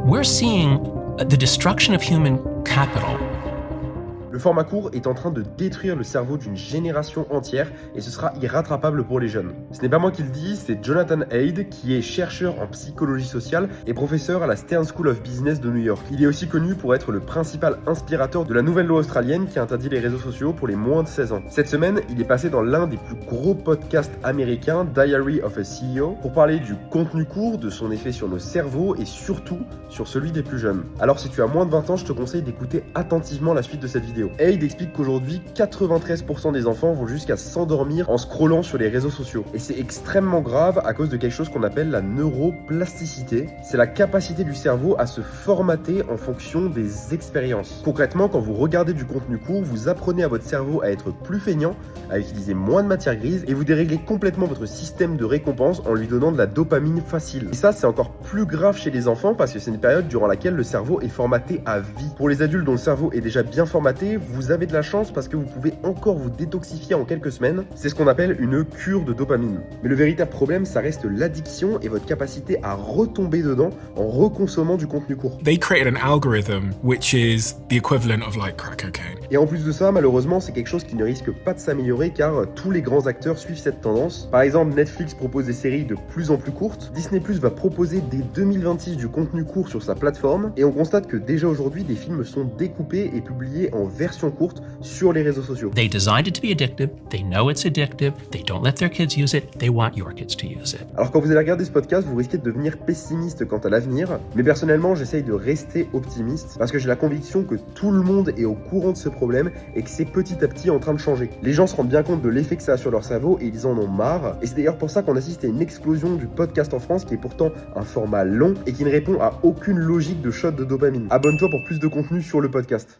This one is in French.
we're seeing the destruction of human capital. Le format court est en train de détruire le cerveau d'une génération entière et ce sera irrattrapable pour les jeunes. Ce n'est pas moi qui le dis, c'est Jonathan Haidt qui est chercheur en psychologie sociale et professeur à la Stern School of Business de New York. Il est aussi connu pour être le principal inspirateur de la nouvelle loi australienne qui interdit les réseaux sociaux pour les moins de 16 ans. Cette semaine, il est passé dans l'un des plus gros podcasts américains, Diary of a CEO, pour parler du contenu court, de son effet sur nos cerveaux et surtout sur celui des plus jeunes. Alors si tu as moins de 20 ans, je te conseille d'écouter attentivement la suite de cette vidéo. Haidt explique qu'aujourd'hui, 93% des enfants vont jusqu'à s'endormir en scrollant sur les réseaux sociaux. Et c'est extrêmement grave à cause de quelque chose qu'on appelle la neuroplasticité. C'est la capacité du cerveau à se formater en fonction des expériences. Concrètement, quand vous regardez du contenu court, vous apprenez à votre cerveau à être plus feignant, à utiliser moins de matière grise et vous déréglez complètement votre système de récompense en lui donnant de la dopamine facile. Et ça, c'est encore plus grave chez les enfants parce que c'est une période durant laquelle le cerveau est formaté à vie. Pour les adultes dont le cerveau est déjà bien formaté, vous avez de la chance parce que vous pouvez encore vous détoxifier en quelques semaines. C'est ce qu'on appelle une cure de dopamine. Mais le véritable problème, ça reste l'addiction et votre capacité à retomber dedans en reconsommant du contenu court. They created an algorithm which is the equivalent of like crack cocaine. Et en plus de ça, malheureusement, c'est quelque chose qui ne risque pas de s'améliorer car tous les grands acteurs suivent cette tendance. Par exemple, Netflix propose des séries de plus en plus courtes. Disney+ va proposer dès 2026 du contenu court sur sa plateforme. Et on constate que déjà aujourd'hui, des films sont découpés et publiés en version courte sur les réseaux sociaux. They designed it to be addictive. They know it's addictive. They don't let their kids use it. They want your kids to use it. Alors quand vous allez regarder ce podcast, vous risquez de devenir pessimiste quant à l'avenir. Mais personnellement, j'essaye de rester optimiste parce que j'ai la conviction que tout le monde est au courant de ce problème et que c'est petit à petit en train de changer. Les gens se rendent bien compte de l'effet que ça a sur leur cerveau et ils en ont marre. Et c'est d'ailleurs pour ça qu'on assiste à une explosion du podcast en France qui est pourtant un format long et qui ne répond à aucune logique de shot de dopamine. Abonne-toi pour plus de contenu sur le podcast.